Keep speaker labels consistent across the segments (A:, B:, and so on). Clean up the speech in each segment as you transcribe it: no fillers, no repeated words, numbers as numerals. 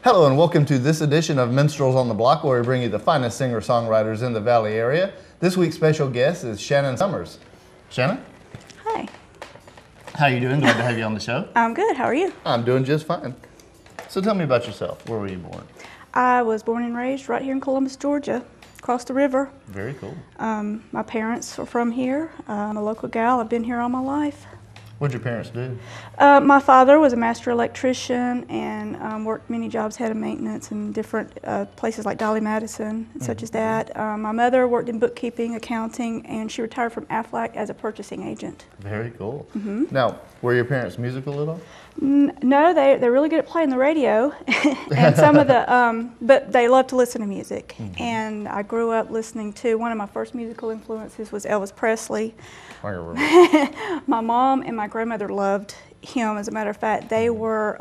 A: Hello and welcome to this edition of Minstrels on the Block, where we bring you the finest singer-songwriters in the Valley area. This week's special guest is Shannon Summers. Shannon?
B: Hi.
A: How you doing? Glad to have you on the show.
B: I'm good. How are you?
A: I'm doing just fine. So tell me about yourself. Where were you born?
B: I was born and raised right here in Columbus, Georgia, across the river.
A: Very cool.
B: My parents are from here. I'm a local gal. I've been here all my life.
A: What did your parents do?
B: My father was a master electrician and worked many jobs, head of maintenance in different places like Dolly Madison, such as that. My mother worked in bookkeeping, accounting, and she retired from Aflac as a purchasing agent.
A: Very cool. Now, were your parents musical at all?
B: No, they're really good at playing the radio, and some of the, but they love to listen to music. And I grew up listening to, one of my first musical influences was Elvis Presley. My mom and my grandmother loved him. As a matter of fact, they were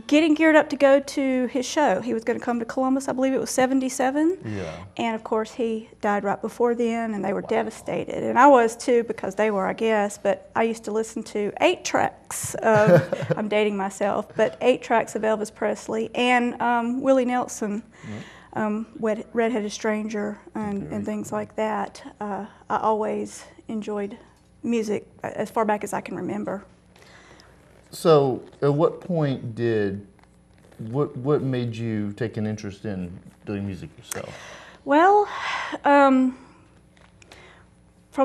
B: getting geared up to go to his show. He was going to come to Columbus, I believe it was 77.
A: Yeah. And
B: of course he died right before then, and they were devastated. And I was too, because they were, I guess, but I used to listen to 8 tracks of, I'm dating myself, but 8 tracks of Elvis Presley and Willie Nelson. Redheaded Stranger and things like that. I always enjoyed music as far back as I can remember.
A: So at what point what made you take an interest in doing music yourself?
B: Well, from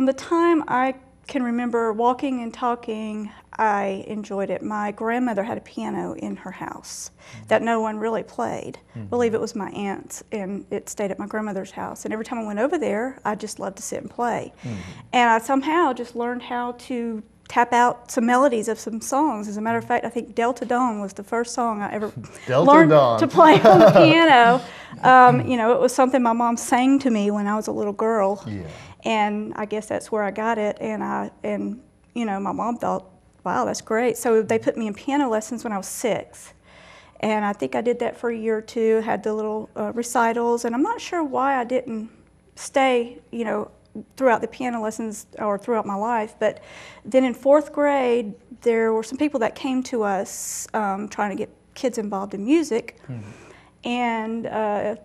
B: the time I can remember walking and talking, I enjoyed it. My grandmother had a piano in her house that no one really played. I believe it was my aunt's, and it stayed at my grandmother's house. And every time I went over there, I just loved to sit and play. And I somehow just learned how to tap out some melodies of some songs. As a matter of fact, I think Delta Dawn was the first song I ever learned to play on the piano. You know, it was something my mom sang to me when I was a little girl. Yeah. And I guess that's where I got it. And you know, my mom thought, wow, that's great. So they put me in piano lessons when I was 6. And I think I did that for a year or two, had the little recitals. And I'm not sure why I didn't stay, you know, throughout the piano lessons or throughout my life. But then in 4th grade, there were some people that came to us trying to get kids involved in music. And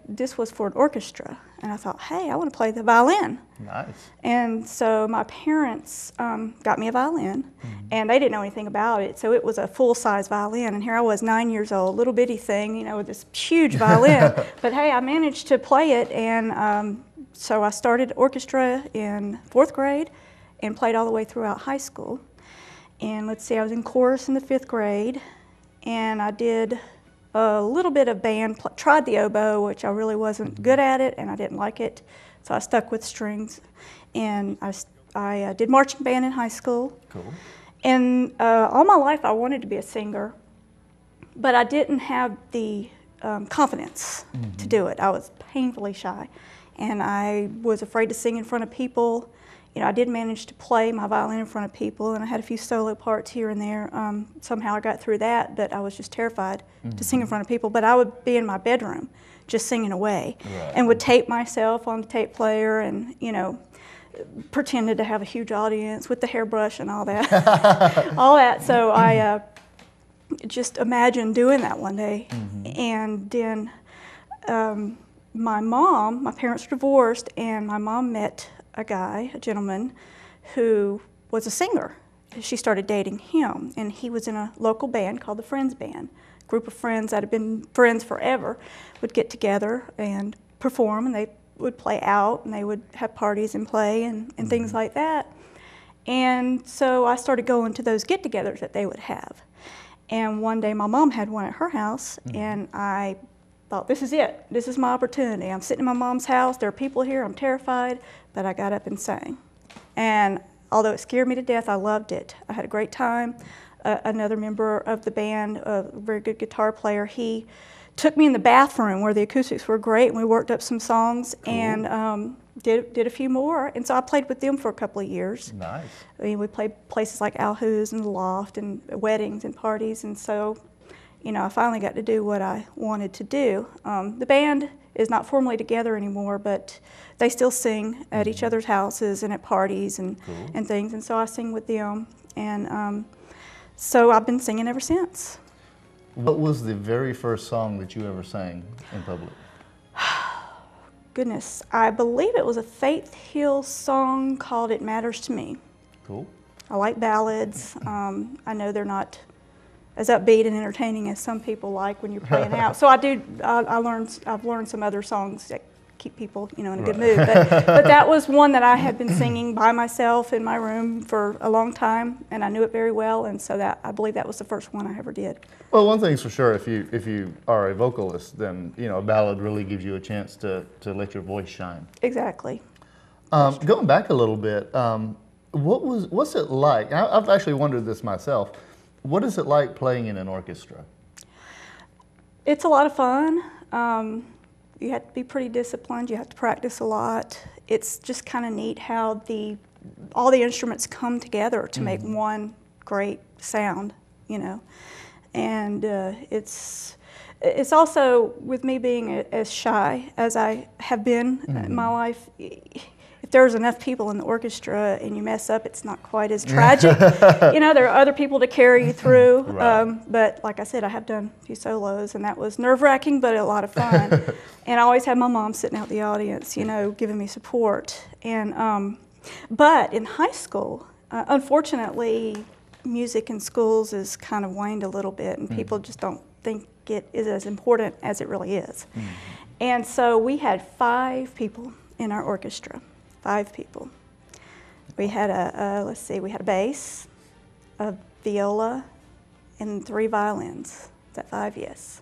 B: this was for an orchestra. And I thought, hey, I want to play the violin.
A: Nice.
B: And so my parents got me a violin, and they didn't know anything about it. So it was a full-size violin, and here I was, 9 years old, little bitty thing, you know, with this huge violin. But hey, I managed to play it, and so I started orchestra in 4th grade and played all the way throughout high school. And let's see, I was in chorus in the 5th grade, and I did a little bit of band, tried the oboe, which I really wasn't good at it, and I didn't like it, so I stuck with strings. And I did marching band in high school. Cool. And all my life I wanted to be a singer, but I didn't have the confidence to do it. I was painfully shy, and I was afraid to sing in front of people. You know, I did manage to play my violin in front of people, and I had a few solo parts here and there. Somehow I got through that, but I was just terrified to sing in front of people. But I would be in my bedroom just singing away, and would tape myself on the tape player and, you know, pretended to have a huge audience with the hairbrush and all that. All that. So I just imagined doing that one day. And then my parents were divorced, and my mom met a gentleman, who was a singer. She started dating him, and he was in a local band called the Friends Band. A group of friends that had been friends forever would get together and perform, and they would play out, and they would have parties and play and things like that. And so I started going to those get-togethers that they would have. And one day my mom had one at her house, and I thought, this is it. This is my opportunity. I'm sitting in my mom's house. There are people here. I'm terrified. But I got up and sang. And although it scared me to death, I loved it. I had a great time. Another member of the band, a very good guitar player, he took me in the bathroom where the acoustics were great, and we worked up some songs. Cool. And did a few more. And so I played with them for a couple of years. Nice. I mean, we played places like Al Who's and the Loft and weddings and parties. And so, you know, I finally got to do what I wanted to do. The band is not formally together anymore, but they still sing at each other's houses and at parties and things. And so I sing with them. And so I've been singing ever since.
A: What was the very first song that you ever sang in public?
B: Goodness, I believe it was a Faith Hill song called "It Matters to Me."
A: Cool.
B: I like ballads. I know they're not as upbeat and entertaining as some people like when you're playing out. So I've learned some other songs that keep people, in a good mood. But that was one that I had been singing by myself in my room for a long time, and I knew it very well. And so I believe that was the first one I ever did.
A: Well, one thing's for sure, if you are a vocalist, then a ballad really gives you a chance to let your voice shine.
B: Exactly.
A: Going back a little bit, what's it like? I've actually wondered this myself. What is it like playing in an orchestra?
B: It's a lot of fun. You have to be pretty disciplined. You have to practice a lot. It's just kind of neat how all the instruments come together to make one great sound, And it's also, with me being as shy as I have been in my life, if there's enough people in the orchestra and you mess up, it's not quite as tragic. There are other people to carry you through.
A: Right.
B: But like I said, I have done a few solos, and that was nerve-wracking, but a lot of fun. And I always had my mom sitting out in the audience, giving me support. And but in high school, unfortunately, music in schools is kind of waned a little bit, and people just don't think it is as important as it really is. And so we had 5 people in our orchestra. 5 people. We had we had a bass, a viola, and 3 violins. Is that 5? Yes.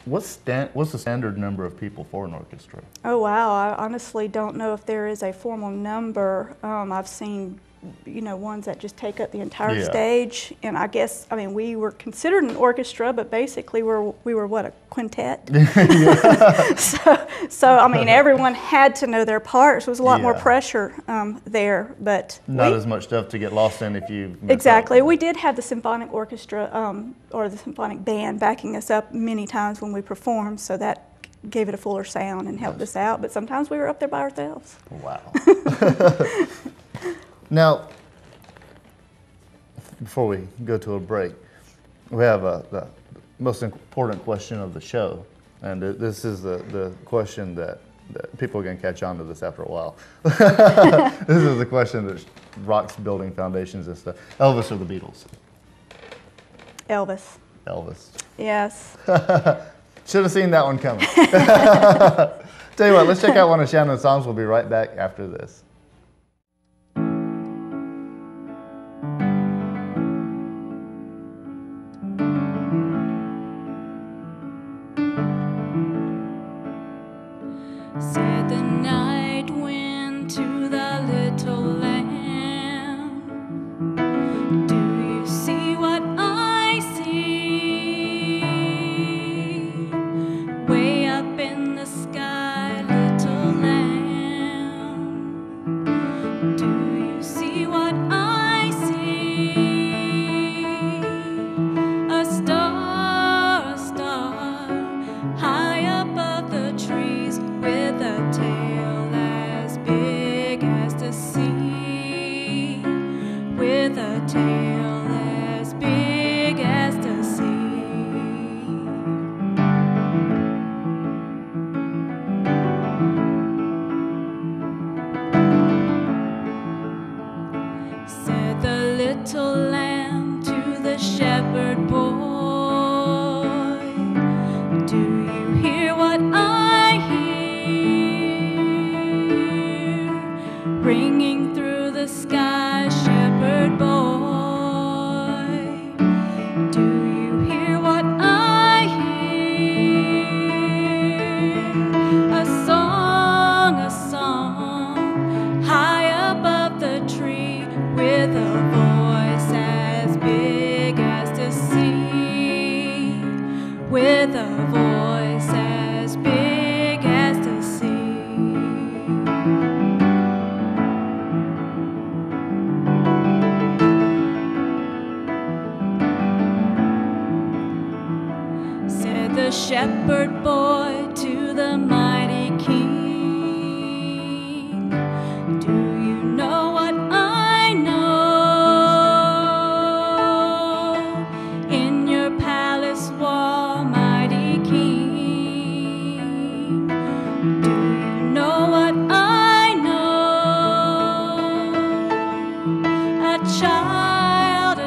A: What's the standard number of people for an orchestra?
B: Oh wow, I honestly don't know if there is a formal number. I've seen ones that just take up the entire stage, and we were considered an orchestra, but basically we were what, a quintet? so everyone had to know their parts. There was a lot more pressure there, but
A: not as much stuff to get lost in if you
B: exactly. We did have the symphonic orchestra or the symphonic band backing us up many times when we performed, so that gave it a fuller sound and helped us out. But sometimes we were up there by ourselves.
A: Wow. Now, before we go to a break, we have the most important question of the show, and this is the question that people are going to catch on to this after a while. This is the question that rocks building foundations and stuff. Elvis or the Beatles?
B: Elvis.
A: Elvis.
B: Yes.
A: Should have seen that one coming. Tell you what, let's check out one of Shannon's songs. We'll be right back after this.
C: Said the night wind to the little lamb, do you see what I see? Way up in the sky, little lamb, do you see what I see? A star, high above the trees, with a tail as big as the sea, with a tail as big as the sea. Said the little lamb to the shepherd boy, do you hear what I hear? Ringing through the sky, shepherd boy, do you hear what I hear? A song, high above the tree, with a voice as big as the sea, with a voice as big as the sea. Said the shepherd boy to the mighty king, do you know what I know? In your palace a child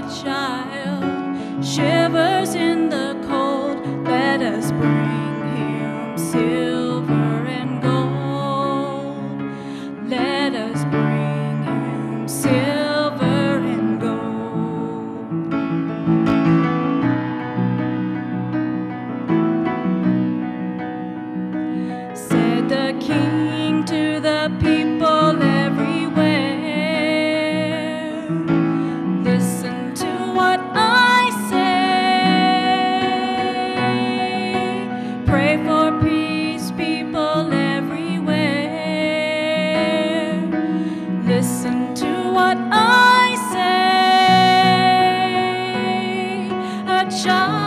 C: shivers in the cold. Let us bring him silver and gold. Let us bring him silver and gold. Said the king to the people everywhere, listen to what I say. Pray for peace, people everywhere. Listen to what I say. A child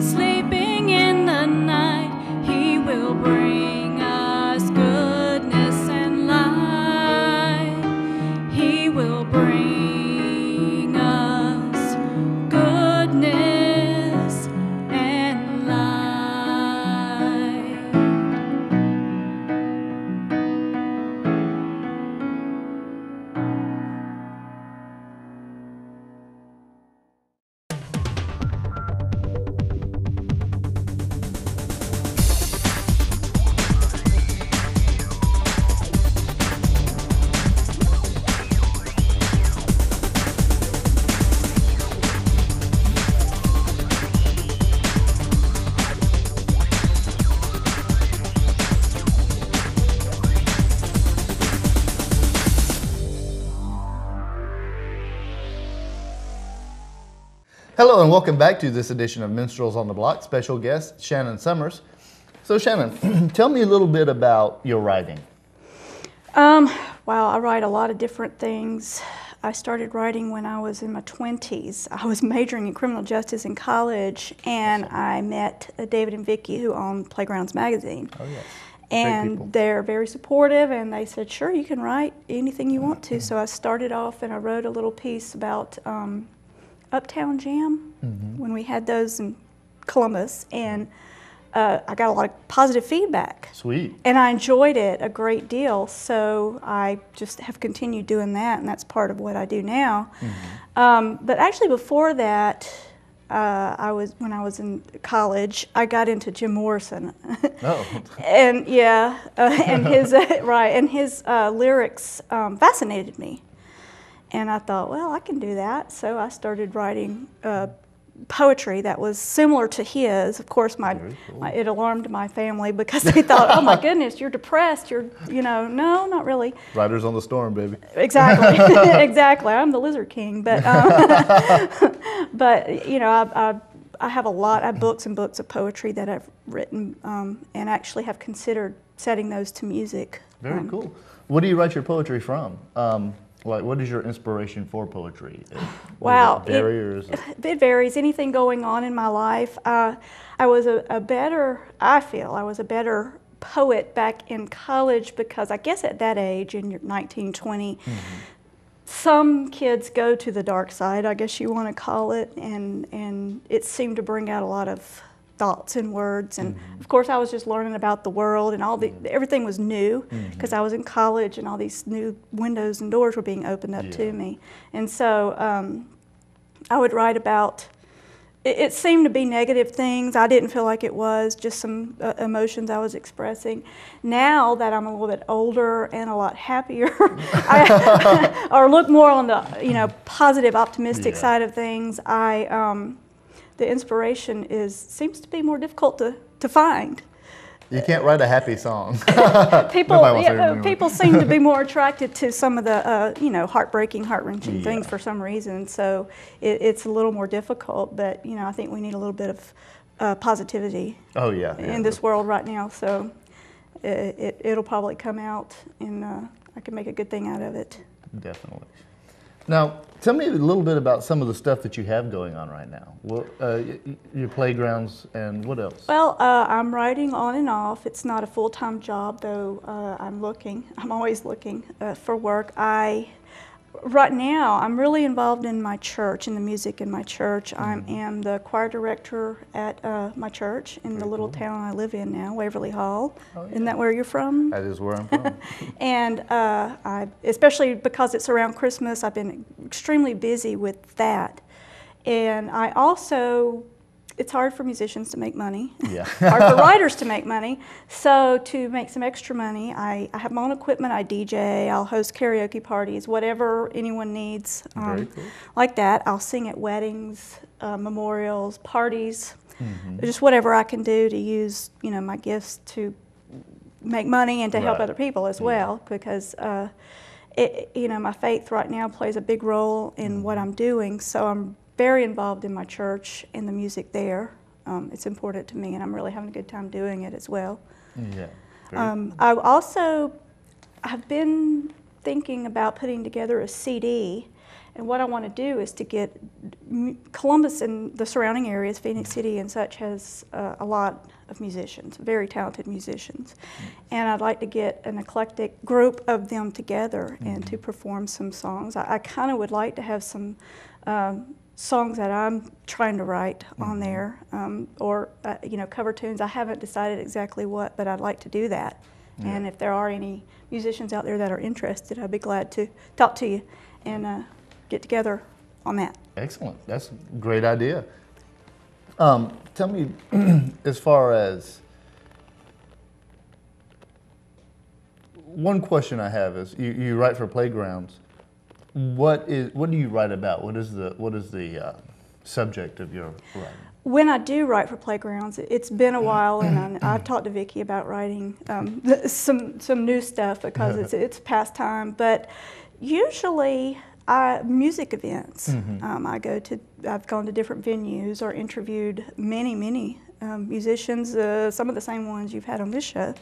C: sleeping in the night, he will bring us goodness and light. He will bring us goodness and light.
A: Hello and welcome back to this edition of Minstrels on the Block. Special guest, Shannon Summers. So Shannon, tell me a little bit about your writing.
B: Wow, I write a lot of different things. I started writing when I was in my 20s. I was majoring in criminal justice in college, and I met David and Vicki, who own Playgrounds magazine.
A: Oh yes.
B: And they're very supportive, and they said, sure, you can write anything you want to. So I started off and I wrote a little piece about Uptown Jam when we had those in Columbus, and I got a lot of positive feedback.
A: Sweet.
B: And I enjoyed it a great deal, so I just have continued doing that, and that's part of what I do now. But actually before that, when I was in college, I got into Jim Morrison.
A: Oh.
B: And yeah, and his and his lyrics fascinated me. And I thought, well, I can do that. So I started writing poetry that was similar to his. Of course, it alarmed my family because they thought, oh my goodness, you're depressed. No, not really.
A: Riders on the Storm, baby.
B: Exactly, exactly. I'm the Lizard King. But, but I have I have books and books of poetry that I've written and actually have considered setting those to music.
A: Very cool. What do you write your poetry from? What is your inspiration for poetry?
B: Wow,
A: It
B: varies. Anything going on in my life. I was a better poet back in college because I guess at that age, in 19, 20, some kids go to the dark side, I guess you want to call it, and it seemed to bring out a lot of thoughts and words, and of course I was just learning about the world, and everything was new because I was in college and all these new windows and doors were being opened up to me. And so I would write about, it seemed to be negative things. I didn't feel like it was, just some emotions I was expressing. Now that I'm a little bit older and a lot happier, or look more on the positive, optimistic side of things, the inspiration
A: seems to be more difficult to find. You can't write a happy song.
B: People seem to be more attracted to some of the heartbreaking, heart-wrenching things for some reason. So it's a little more difficult. But I think we need a little bit of positivity. In this world right now. So it'll probably come out, and I can make a good thing out of it.
A: Definitely. Now, tell me a little bit about some of the stuff that you have going on right now. Your playgrounds and what else?
B: Well, I'm writing on and off. It's not a full-time job, though I'm always looking for work. I Right now, I'm really involved in my church, in the music in my church. I am the choir director at my church in the little town I live in now, Waverly Hall.
A: Oh, yeah.
B: Isn't that where you're from?
A: That is where I'm from.
B: And especially because it's around Christmas, I've been extremely busy with that. And I also, it's hard for musicians to make money.
A: Yeah.
B: Hard for writers to make money. So to make some extra money, I have my own equipment. I DJ. I'll host karaoke parties, whatever anyone needs.
A: Very cool.
B: Like that. I'll sing at weddings, memorials, parties, just whatever I can do to use, my gifts to make money and to help other people as well. Because my faith right now plays a big role in what I'm doing. So I'm very involved in my church and the music there. It's important to me, and I'm really having a good time doing it as well.
A: Yeah.
B: I also have been thinking about putting together a CD, and what I want to do is to get Columbus and the surrounding areas, Phoenix City and such, has a lot of musicians, very talented musicians. And I'd like to get an eclectic group of them together and to perform some songs. I kind of would like to have some songs that I'm trying to write on there, or cover tunes. I haven't decided exactly what, but I'd like to do that. Yeah. And if there are any musicians out there that are interested, I'd be glad to talk to you and get together on that.
A: Excellent. That's a great idea. Tell me, as far as, one question I have is, you write for Playgrounds. What do you write about? What is the subject of your writing?
B: When I do write for Playgrounds, it's been a while, and I've talked to Vicki about writing some new stuff because it's past time. But usually, music events. I've gone to different venues or interviewed many musicians, some of the same ones you've had on this show,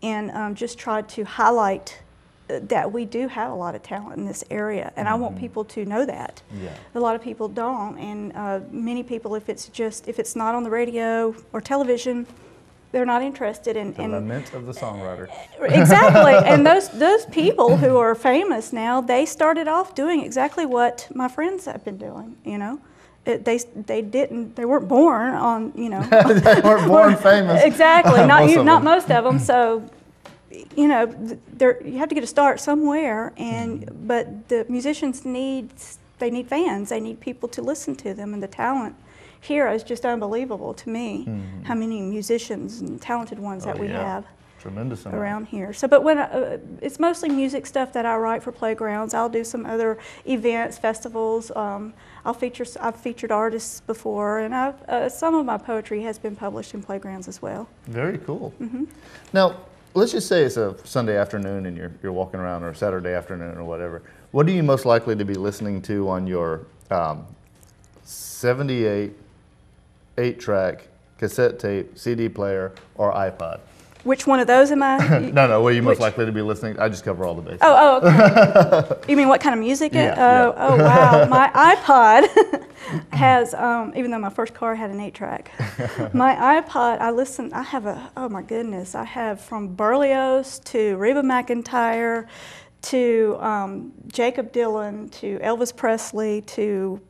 B: and just tried to highlight that we do have a lot of talent in this area, and I want people to know that. Yeah. A lot of people don't, and many people, if it's not on the radio or television, they're not interested in.
A: The lament of the songwriter. Exactly,
B: and those people who are famous now, they started off doing exactly what my friends have been doing. They weren't born on.
A: They weren't born famous.
B: Exactly, not most of them. So. You have to get a start somewhere, but the musicians need fans. They need people to listen to them, and the talent here is just unbelievable to me. How many musicians and talented ones that we have.
A: Tremendous
B: around here. So, but when it's mostly music stuff that I write for Playgrounds. I'll do some other events, festivals. I've featured artists before, and some of my poetry has been published in Playgrounds as well.
A: Very cool. Now, let's just say it's a Sunday afternoon and you're walking around, or Saturday afternoon or whatever. What are you most likely to be listening to on your 78, 8-track, cassette tape, CD player, or iPod?
B: Which one of those am I?
A: No, what are you most likely to be listening? I just cover all the bases.
B: Oh, okay. You mean what kind of music?
A: Yeah.
B: Oh, wow. My iPod has, even though my first car had an 8-track, my iPod, oh my goodness, I have from Berlioz to Reba McEntire to Jacob Dylan to Elvis Presley to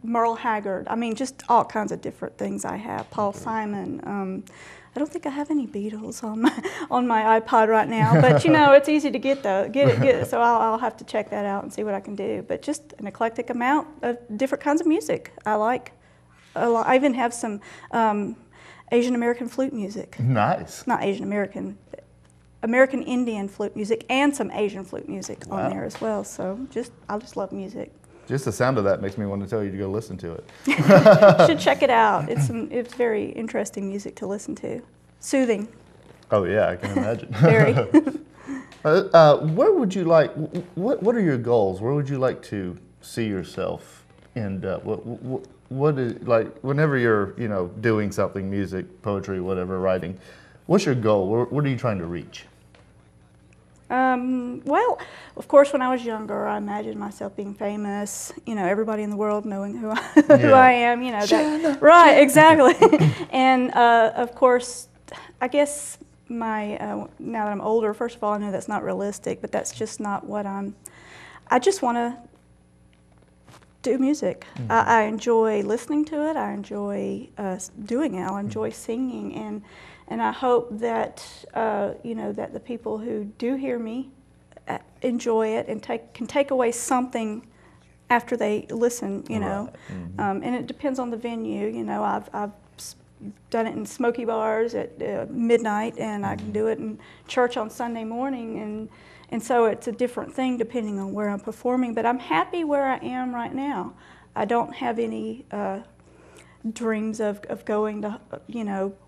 B: Merle Haggard. I mean, just all kinds of different things I have. Paul Simon. I don't think I have any Beatles on my iPod right now, but it's easy to get it. So I'll have to check that out and see what I can do. But just an eclectic amount of different kinds of music I like. I even have some Asian American flute music.
A: Nice.
B: Not Asian American, American Indian flute music, and some Asian flute music on there as well. So I just love music.
A: Just the sound of that makes me want to tell you to go listen to it.
B: You should check it out. It's very interesting music to listen to. Soothing.
A: Oh yeah, I can imagine.
B: Very.
A: Where would you like? What are your goals? Where would you like to see yourself end up? What is, like, whenever you're doing something, music, poetry, whatever, writing? What's your goal? What are you trying to reach?
B: Well, of course, when I was younger, I imagined myself being famous. Everybody in the world knowing who I am.
A: Shannon,
B: right? Exactly. And of course, I guess now that I'm older, first of all, I know that's not realistic, but that's just not what I'm I just want to do music. I enjoy listening to it. I enjoy doing it. I enjoy singing, and I hope that that the people who do hear me enjoy it and can take away something after they listen. And it depends on the venue. I've done it in smoky bars at midnight, and I can do it in church on Sunday morning, and so it's a different thing depending on where I'm performing. But I'm happy where I am right now. I don't have any dreams of going to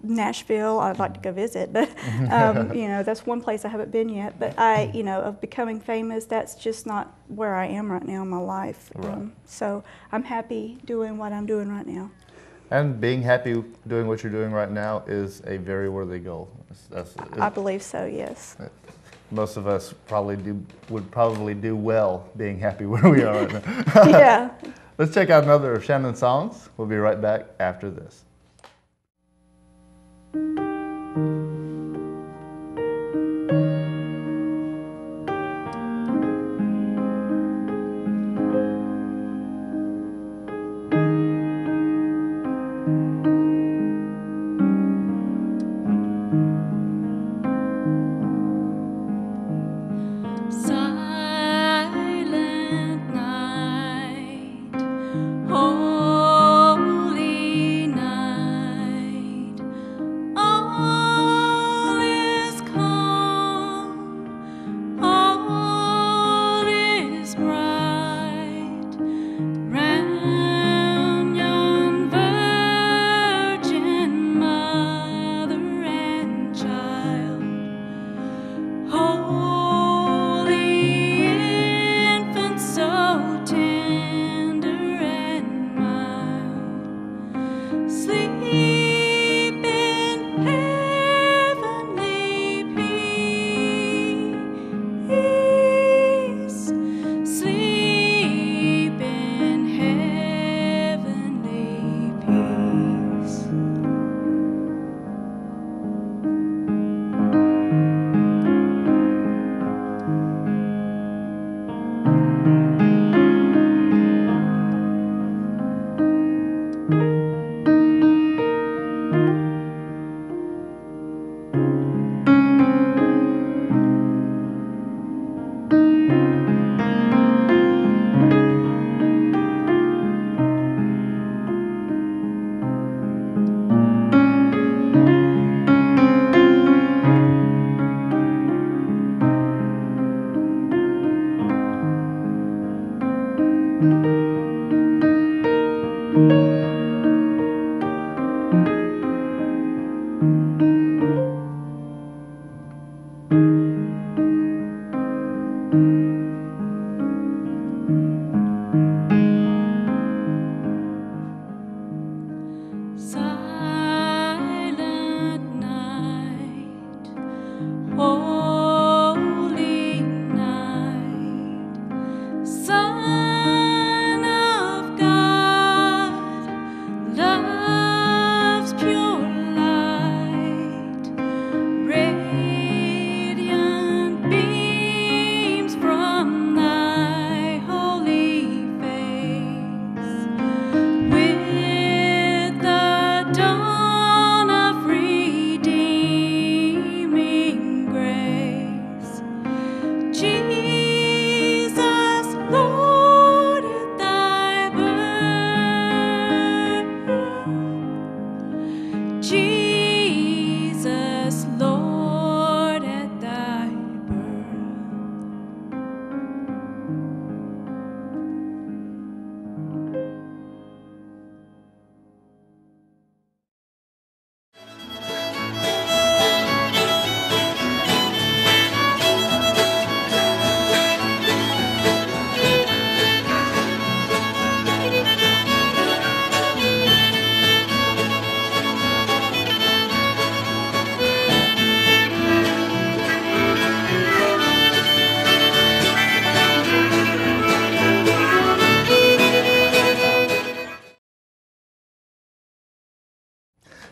B: Nashville. I'd like to go visit, but that's one place I haven't been yet. But of becoming famous, that's just not where I am right now in my life.
A: Right.
B: So I'm happy doing what I'm doing right now.
A: And being happy doing what you're doing right now is a very worthy goal.
B: I believe so, yes.
A: Most of us would probably do well being happy where we are right now.
B: Yeah.
A: Let's check out another of Shannon's songs. We'll be right back after this.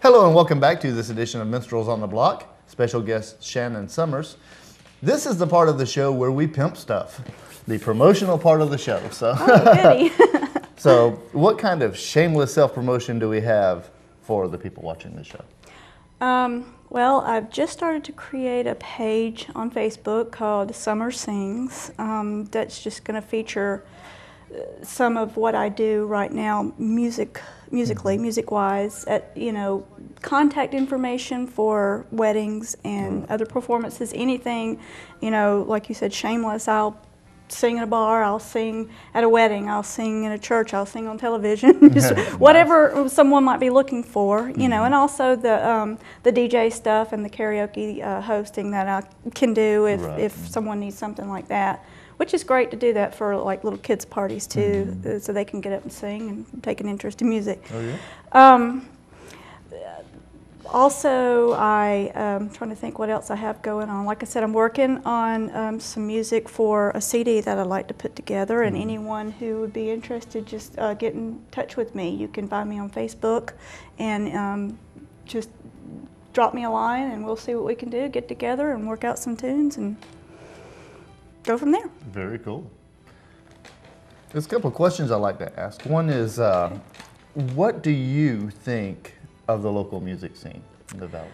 A: Hello and welcome back to this edition of Minstrels on the Block. Special guest Shannon Summers. This is the part of the show where we pimp stuff. the promotional part of the show. So,
B: Oh, goody.
A: so what kind of shameless self-promotion do we have for the people watching the show?
B: Well, I've just started to create a page on Facebook called Summer Sings. That's just going to feature some of what I do right now, music-wise. Contact information for weddings and other performances. Anything, like you said, shameless. I'll sing in a bar, I'll sing at a wedding, I'll sing in a church, I'll sing on television, just whatever someone might be looking for, and also the DJ stuff and the karaoke hosting that I can do if someone needs something like that, which is great to do that for like little kids parties too, so they can get up and sing and take an interest in music.
A: Oh, yeah?
B: Also, I'm trying to think what else I have going on. Like I said, I'm working on some music for a CD that I'd like to put together, and anyone who would be interested, just get in touch with me. You can find me on Facebook and just drop me a line, and we'll see what we can do, get together and work out some tunes and go from there.
A: Very cool. There's a couple of questions I'd like to ask. One is, what do you think of the local music scene in the Valley?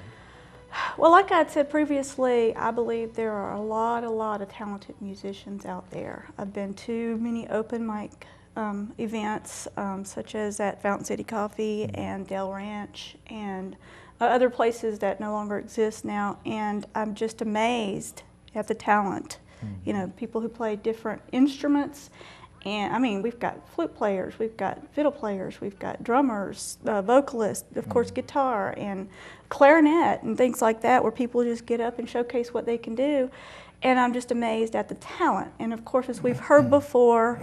B: Well, like I had said previously, I believe there are a lot of talented musicians out there. I've been to many open mic events, such as at Fountain City Coffee and Dale Ranch and other places that no longer exist now, and I'm just amazed at the talent. People who play different instruments. And I mean, we've got flute players, we've got fiddle players, we've got drummers, vocalists, of course, guitar and clarinet and things like that, where people just get up and showcase what they can do. And I'm just amazed at the talent. And of course, as we've heard before,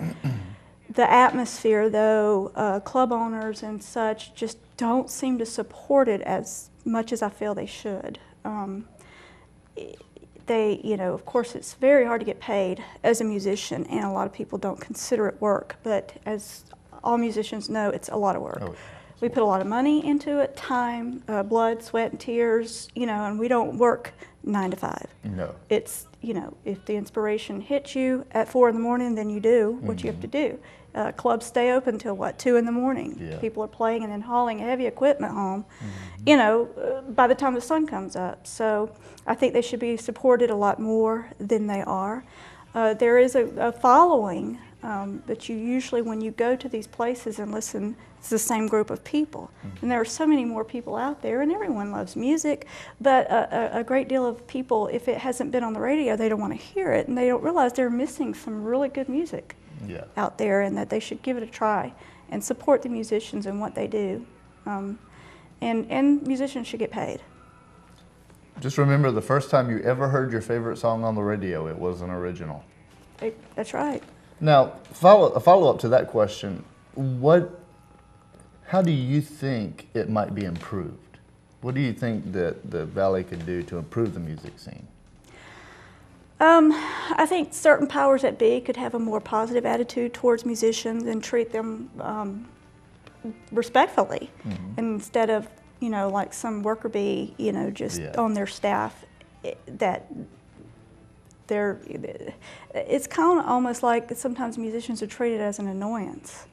B: the atmosphere, though, club owners and such just don't seem to support it as much as I feel they should. Of course, it's very hard to get paid as a musician, and a lot of people don't consider it work, but as all musicians know, it's a lot of work. Oh, we put a lot of money into it, time, blood, sweat, and tears, and we don't work 9 to 5. No. It's, if the inspiration hits you at 4 in the morning, then you do what you have to do. Clubs stay open till 2 in the morning. Yeah. People are playing and then hauling heavy equipment home, by the time the sun comes up. So I think they should be supported a lot more than they are. There is a following that you usually, when you go to these places and listen, it's the same group of people. And there are so many more people out there, and everyone loves music, but a great deal of people, if it hasn't been on the radio, they don't want to hear it, and they don't realize they're missing some really good music out there, and that they should give it a try and support the musicians and what they do. And musicians should get paid.
A: Just remember, the first time you ever heard your favorite song on the radio, it was an original.
B: That's right.
A: Now, a follow-up to that question, how do you think it might be improved? What do you think that the Valley could do to improve the music scene?
B: I think certain powers that be could have a more positive attitude towards musicians and treat them respectfully, instead of, like some worker bee, just on their staff, that it's kind of almost like sometimes musicians are treated as an annoyance.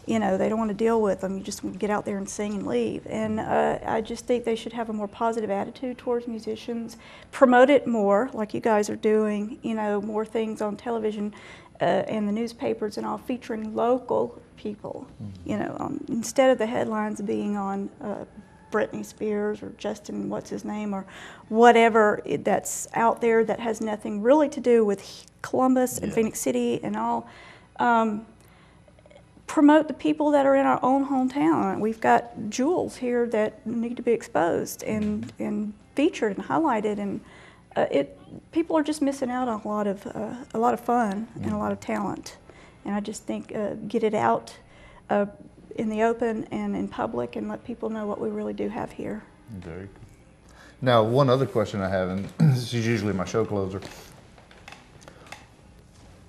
B: They don't want to deal with them. You just get out there and sing and leave. And I just think they should have a more positive attitude towards musicians, promote it more, like you guys are doing, more things on television and the newspapers and all, featuring local people, instead of the headlines being on Britney Spears or Justin what's-his-name or whatever that's out there that has nothing really to do with Columbus and Phoenix City and all. Promote the people that are in our own hometown. We've got jewels here that need to be exposed and featured and highlighted, and people are just missing out on a lot of fun and a lot of talent. And I just think get it out in the open and in public, and let people know what we really do have here.
A: Very cool. Now, one other question I have, and this is usually my show closer.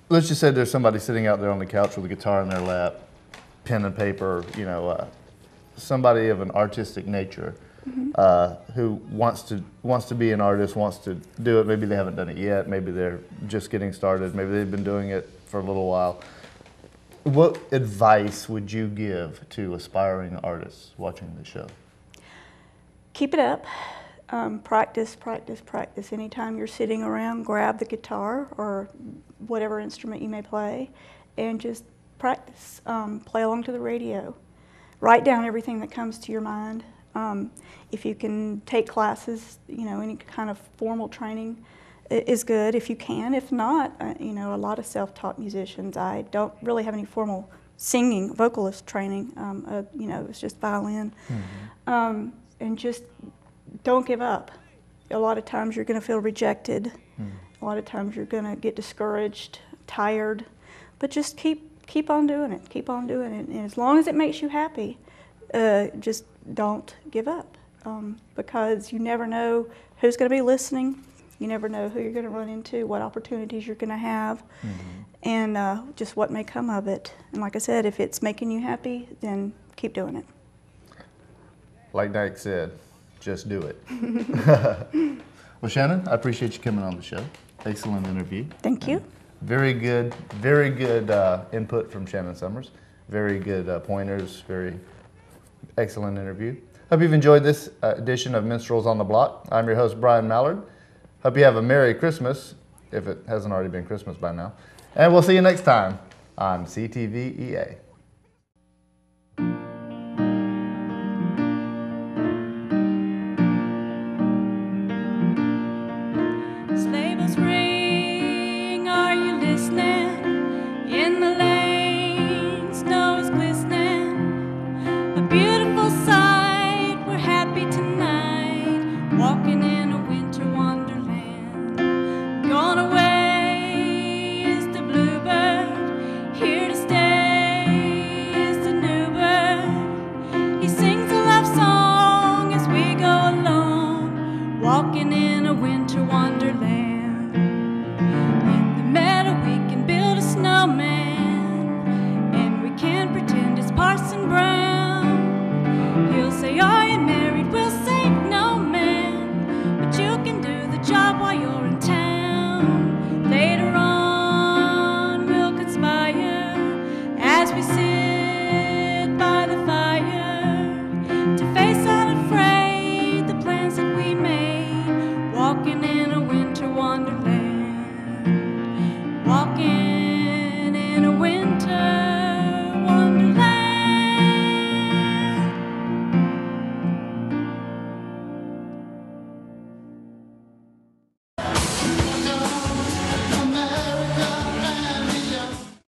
A: Let's just say there's somebody sitting out there on the couch with a guitar in their lap, pen and paper, somebody of an artistic nature, who wants to be an artist, wants to do it. Maybe they haven't done it yet. Maybe they're just getting started. Maybe they've been doing it for a little while. What advice would you give to aspiring artists watching the show?
B: Keep it up. Practice, practice, practice. Anytime you're sitting around, grab the guitar or whatever instrument you may play and just practice. Play along to the radio. Write down everything that comes to your mind. If you can take classes, any kind of formal training is good if you can. If not, a lot of self-taught musicians. I don't really have any formal singing, vocalist training. It's just violin. Mm-hmm. And just don't give up. A lot of times you're going to feel rejected. Mm-hmm. A lot of times you're going to get discouraged, tired, but just keep on doing it. Keep on doing it. And as long as it makes you happy, just don't give up. Because you never know who's going to be listening. You never know who you're going to run into, what opportunities you're going to have, and just what may come of it. And like I said, if it's making you happy, then keep doing it.
A: Like Dyke said, just do it. Well, Shannon, I appreciate you coming on the show. Excellent interview.
B: Thank you.
A: Very good input from Shannon Summers. Very good pointers, very excellent interview. Hope you've enjoyed this edition of Minstrels on the Block. I'm your host, Brian Mallard. Hope you have a Merry Christmas, if it hasn't already been Christmas by now. And we'll see you next time on CTV EA.
C: Sleigh bells ring, are you listening? In the lane, snow is glistening. A beautiful sight, we're happy tonight, walking in a winter wonderland. Gone away is the bluebird, here to stay is the new bird. He sings a love song as we go along, walking in a winter wonderland. In the meadow we can build a snowman.